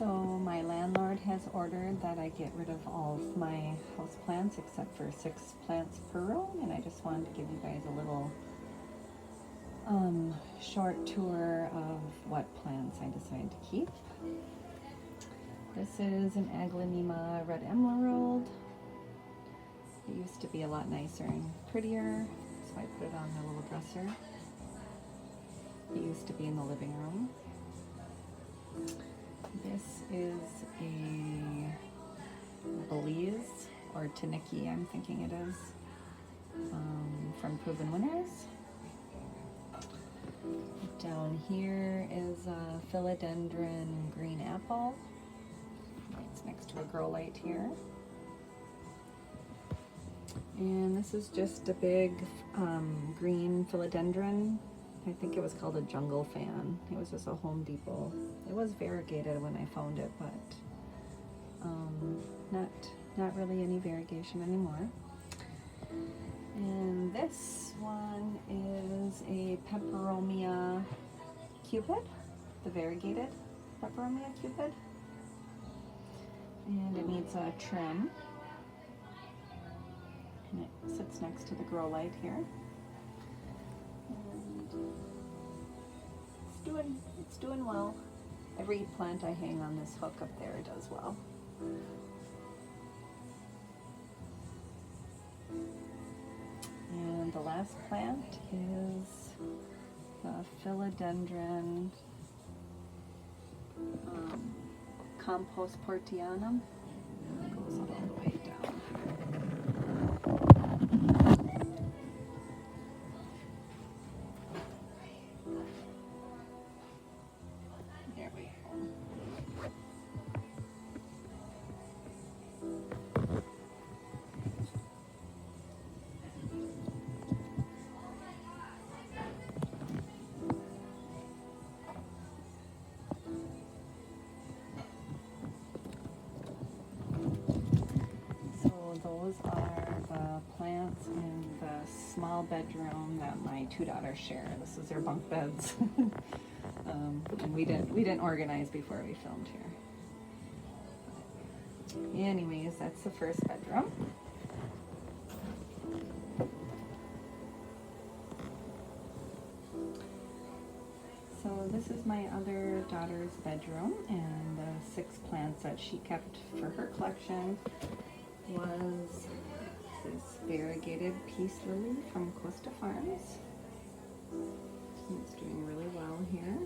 So my landlord has ordered that I get rid of all of my house plants except for 6 plants per room, and I just wanted to give you guys a little short tour of what plants I decided to keep. This is an Aglaonema Red Emerald. It used to be a lot nicer and prettier, so I put it on the little dresser. It used to be in the living room. This is a Belize, or Taniki, I'm thinking it is, from Proven Winners. Down here is a philodendron green apple. It's next to a grow light here. And this is just a big green philodendron. I think it was called a jungle fan. It was just a Home Depot. It was variegated when I found it, but not really any variegation anymore. And this one is a Peperomia Cupid, the variegated Peperomia Cupid. And it needs a trim. And it sits next to the grow light here. And it's doing well. Every plant I hang on this hook up there does well. And the last plant is the philodendron compost portianum. It goes all the way down. There we go. Those are the plants in the small bedroom that my 2 daughters share. This is their bunk beds. And we didn't organize before we filmed here. Anyways, that's the first bedroom. So this is my other daughter's bedroom, and the 6 plants that she kept for her collection was this variegated peace lily from Costa Farms. It's doing really well here.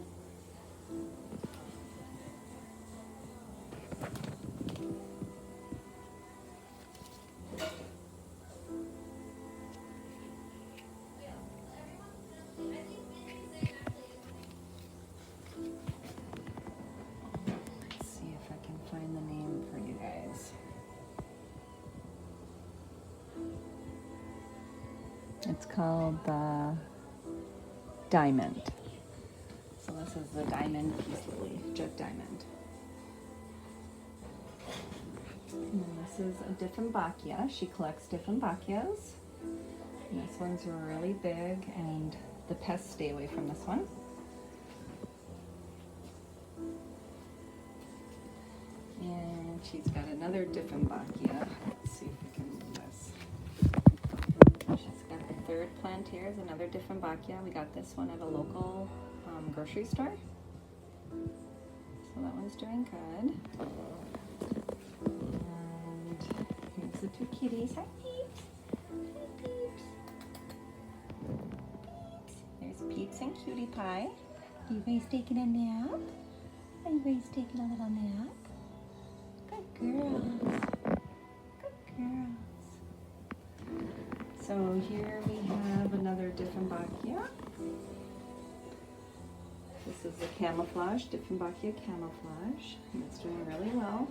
Let's see if I can find the name for you guys. It's called the Diamond. So this is the Diamond Peace Lily, Jet Diamond. And then this is a Dieffenbachia. She collects Dieffenbachias. And this one's really big, and the pests stay away from this one. And she's got another Dieffenbachia. Let's see if we can move this. She's got the third plant here is another Dieffenbachia. We got this one at a local grocery store. So that one's doing good. And here's the 2 kitties. Hi, Peeps. Hi, Peeps. Peeps. There's Peeps and Cutie Pie. Are you guys taking a nap? Are you guys taking a little nap? Good girls. Good girls. So here we have another Dieffenbachia. This is the camouflage, Dieffenbachia camouflage, and it's doing really well.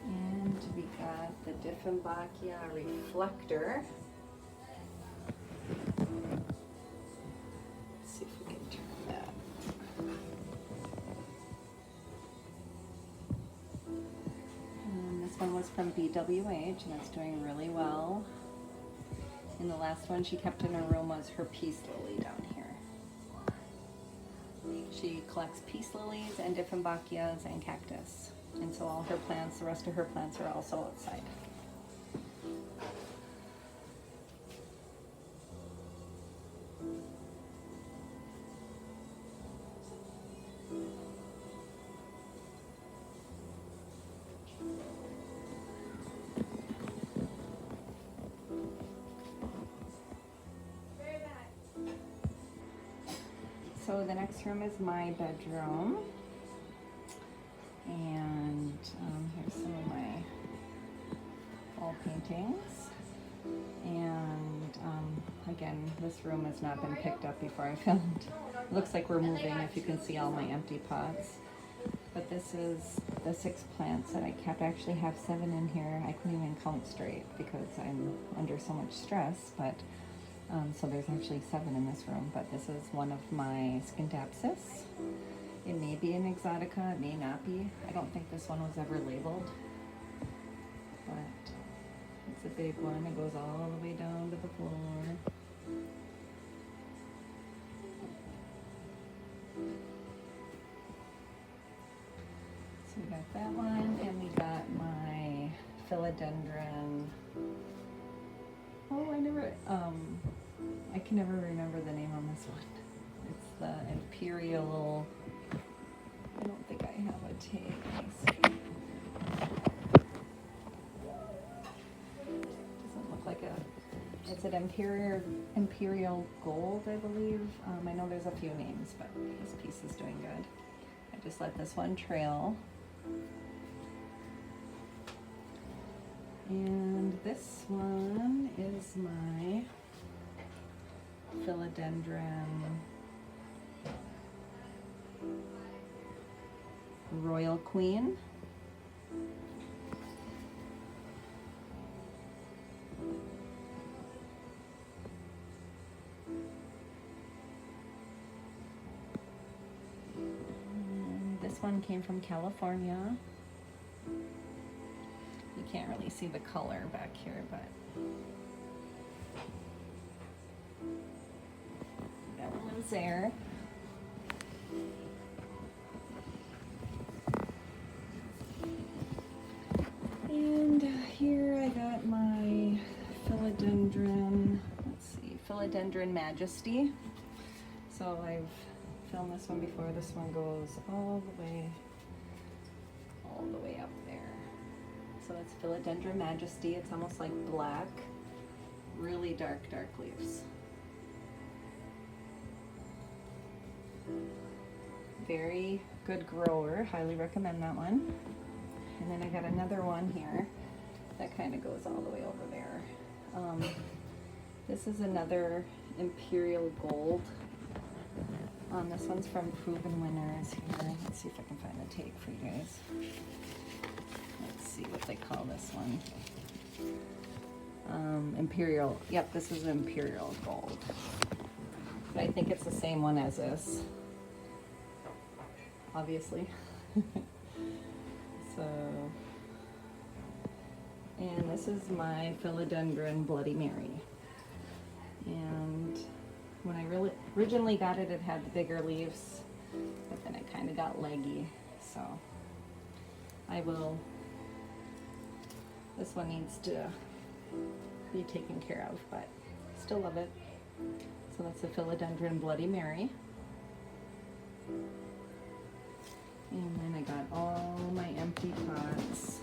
And we got the Dieffenbachia reflector. Let's see if we can turn that. And this one was from BWH, and it's doing really well. And the last one she kept in her room was her peace lily down here. She collects peace lilies and different bacchias and cactus. And so all her plants, the rest of her plants are also outside. So the next room is my bedroom, and here's some of my wall paintings. And again, this room has not been picked up before I filmed. It looks like we're moving, if you can see all my empty pots. But this is the 6 plants that I kept. I actually have 7 in here. I couldn't even count straight because I'm under so much stress, but so there's actually 7 in this room, but this is one of my Scindapsus. It may be an Exotica, it may not be. I don't think this one was ever labeled, but it's a big one. It goes all the way down to the floor. So we got that one, and we got my philodendron. Oh, I can never remember the name on this one. It's the Imperial, I don't think I have a tag, let me see. Doesn't look like it's an Imperial Gold, I believe. I know there's a few names, but this piece is doing good. I just let this one trail. And this one is my philodendron Royal Queen. And this one came from California. You can't really see the color back here, but that one's there. And here I got my philodendron, let's see, Philodendron Majesty. So I've filmed this one before. This one goes all the way up there. So that's Philodendron Majesty. It's almost like black, really dark leaves. Very good grower, highly recommend that one. And then I got another one here that kind of goes all the way over there. This is another Imperial Gold. This one's from Proven Winners here. Let's see if I can find the tag for you guys. Let's see what they call this one. Imperial, yep, this is Imperial Gold. But I think it's the same one as this, obviously. So, and this is my Philodendron Bloody Mary. And when I originally got it, it had the bigger leaves, but then it kind of got leggy. So this one needs to be taken care of, but still love it. So that's the Philodendron Bloody Mary. And then I got all my empty pots,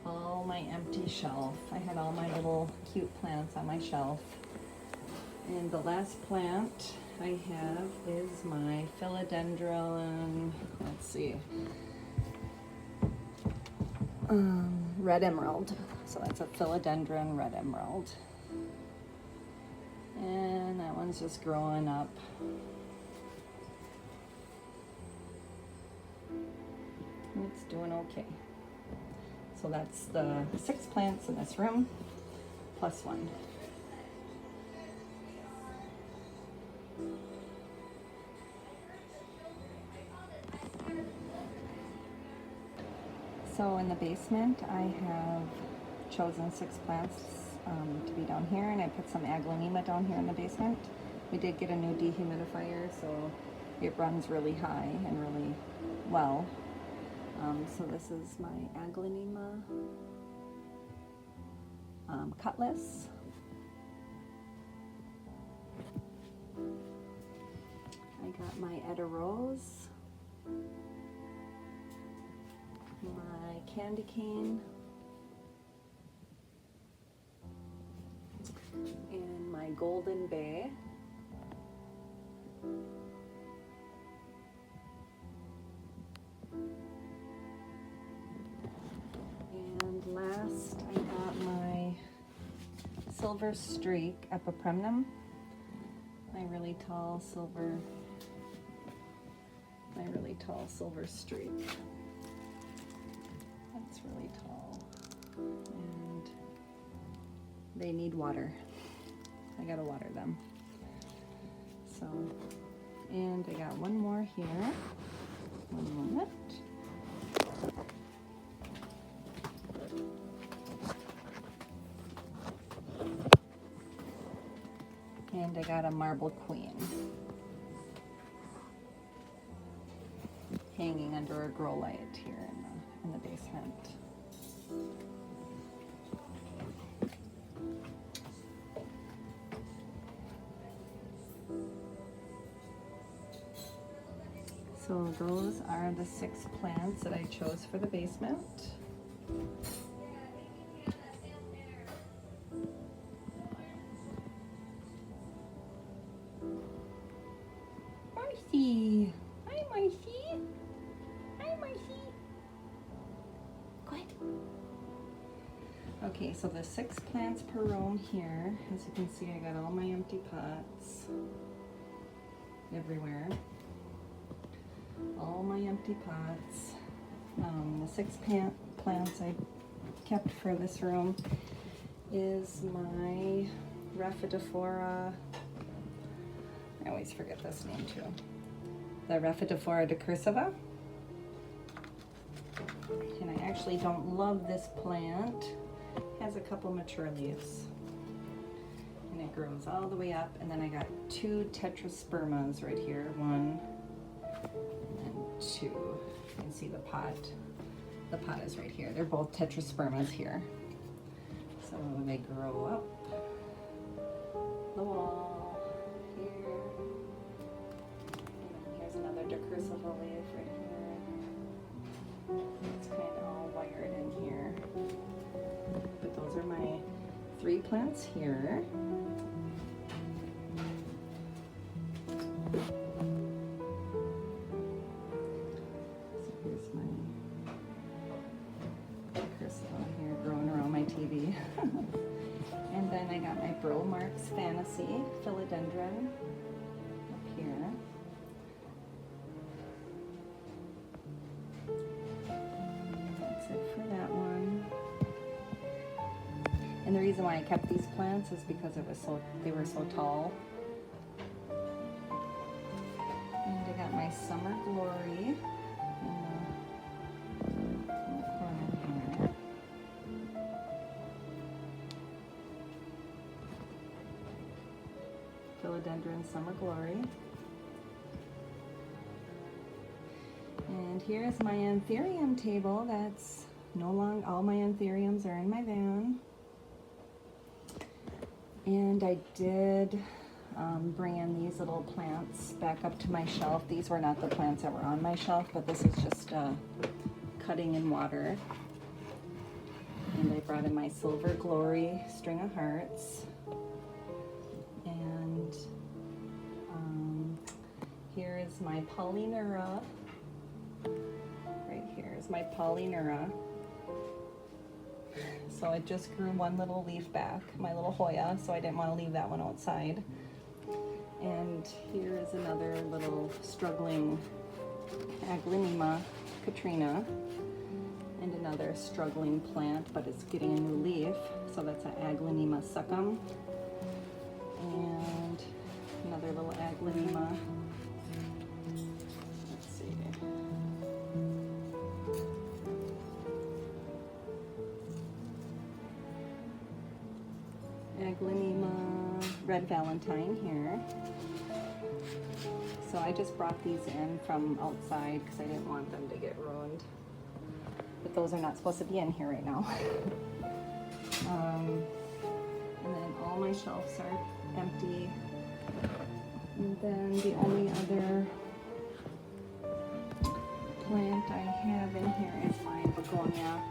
all my empty shelf. I had all my little cute plants on my shelf. And the last plant I have is my philodendron, let's see, red emerald. So that's a philodendron red emerald. And that one's just growing up. It's doing okay. So that's the 6 plants in this room, plus 1. So in the basement, I have chosen 6 plants to be down here, and I put some aglaonema down here in the basement. We did get a new dehumidifier, so it runs really high and really well. So this is my Aglaonema cutlass. I got my Etta Rose, my candy cane, and my Golden Bay. And last, I got my Silver Streak Epipremnum, my really tall silver streak. That's really tall, and they need water. I gotta water them. So, and I got one more here. One moment. And I got a marble queen hanging under a grow light here in the basement. So those are the 6 plants that I chose for the basement. Marcy! Hi, Marcy! Hi, Marcy! Good. Okay, so the 6 plants per room here. As you can see, I got all my empty pots everywhere. All my empty pots. The 6 plants I kept for this room is my Rhaphidophora. I always forget this name too. The Rhaphidophora decursiva. And I actually don't love this plant. It has a couple mature leaves. And it grows all the way up. And then I got 2 tetraspermas right here. 1 and 2. You can see the pot. The pot is right here. They're both tetraspermas here. So they grow up the wall here. And then here's another decursiva leaf right here. It's kind of all wired in here. But those are my 3 plants here. So here's my decursiva here growing around my TV. And then I got my Bromark's Fantasy Philodendron up here. That's it for that one. And the reason why I kept these plants is because they were so tall. And I got my Summer Glory in the corner here. Philodendron Summer Glory. And here's my anthurium table. That's no longer, all my anthuriums are in my van. And I did bring in these little plants back up to my shelf. These were not the plants that were on my shelf, but this is just cutting in water. And I brought in my Silver Glory String of Hearts. And here is my Polynura. Right here is my Polynura. So it just grew one little leaf back, my little Hoya, so I didn't want to leave that one outside. And here is another little struggling Aglaonema Katrina, and another struggling plant, but it's getting a new leaf. So that's an Aglaonema succum, and another little Aglaonema. Let's see. Aglaonema red valentine here. So I just brought these in from outside because I didn't want them to get ruined. But those are not supposed to be in here right now. And then all my shelves are empty. And then the only other plant I have in here is my begonia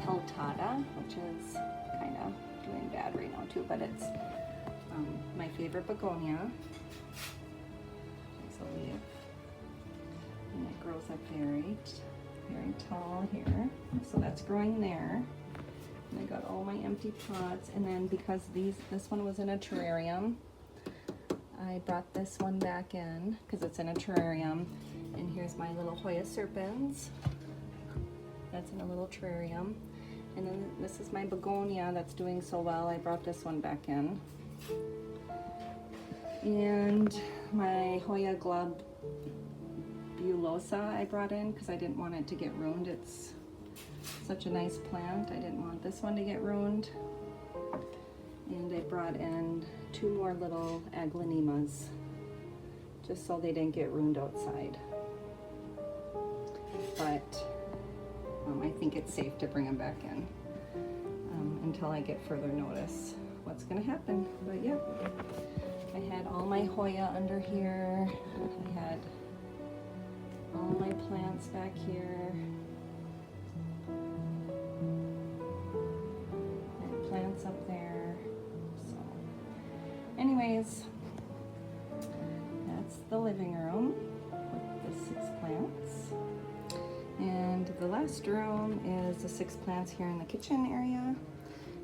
peltata, which is kind of doing bad right now too, but it's my favorite begonia. So we have, and it grows up very tall here. So that's growing there. And I got all my empty pots, and then because this one was in a terrarium, I brought this one back in because it's in a terrarium. And here's my little Hoya serpens. That's in a little terrarium. And then this is my begonia that's doing so well. I brought this one back in. And my Hoya globulosa I brought in because I didn't want it to get ruined. It's such a nice plant. I didn't want this one to get ruined. And I brought in 2 more little aglaonemas just so they didn't get ruined outside. But I think it's safe to bring them back in until I get further notice what's going to happen. But yeah, I had all my Hoya under here. I had all my plants back here. I had plants up there. So anyways, that's the living room with the 6 plants. And the last room is the 6 plants here in the kitchen area.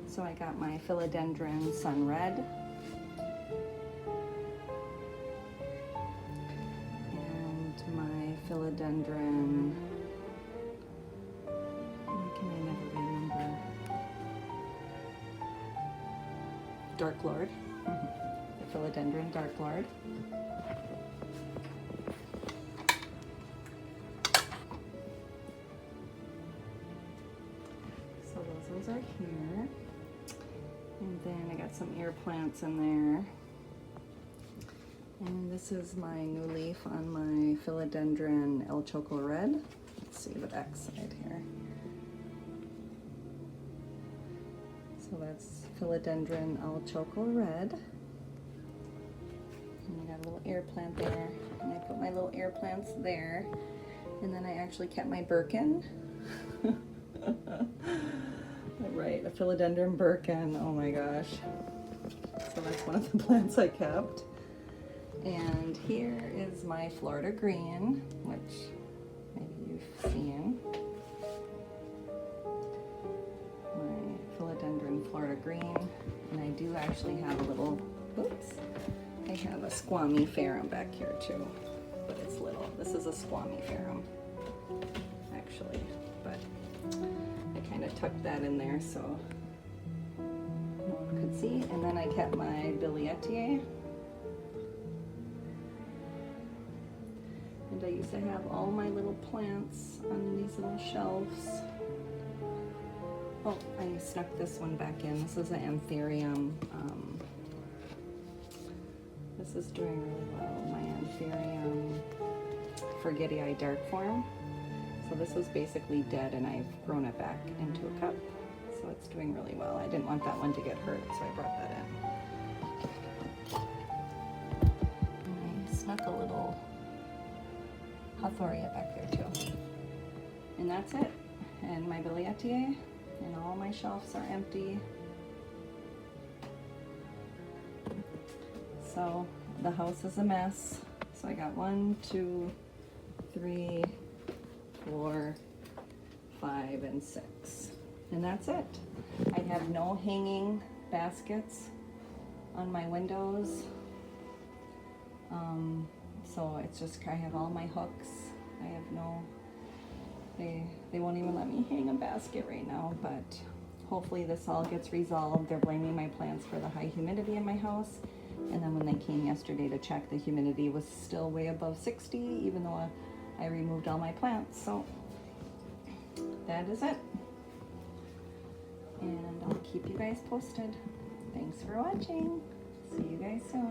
So I got my philodendron sun red. And my philodendron, why can I never remember? Dark Lord. The philodendron Dark Lord. Those are here, and then I got some air plants in there, and this is my new leaf on my philodendron El Choco Red. Let's see the back side here. So that's philodendron El Choco Red, and I got a little air plant there, and I put my little air plants there, and then I actually kept my Birkin. Right, a philodendron Birkin, oh my gosh. So that's one of the plants I kept. And here is my Florida green, which maybe you've seen. My philodendron Florida green. And I do actually have a little, oops, I have a squammy ferrum back here too, but it's little. This is a squammy ferrum, actually, but kind of tucked that in there so no one could see. And then I kept my Billietier. And I used to have all my little plants on these little shelves. Oh, I snuck this one back in. This is an anthurium. This is doing really well. My anthurium Forgetii dark form. So this was basically dead, and I've grown it back into a cup. So it's doing really well. I didn't want that one to get hurt, so I brought that in. And I snuck a little Hathoria back there too. And that's it. And my Billietier, and all my shelves are empty. So the house is a mess. So I got 1, 2, 3, 4, 5, and 6. And that's it. I have no hanging baskets on my windows. So it's just, I have all my hooks. I have no, they won't even let me hang a basket right now, but hopefully this all gets resolved. They're blaming my plants for the high humidity in my house. And then when they came yesterday to check, the humidity was still way above 60, even though I removed all my plants. So that is it. And I'll keep you guys posted. Thanks for watching. See you guys soon.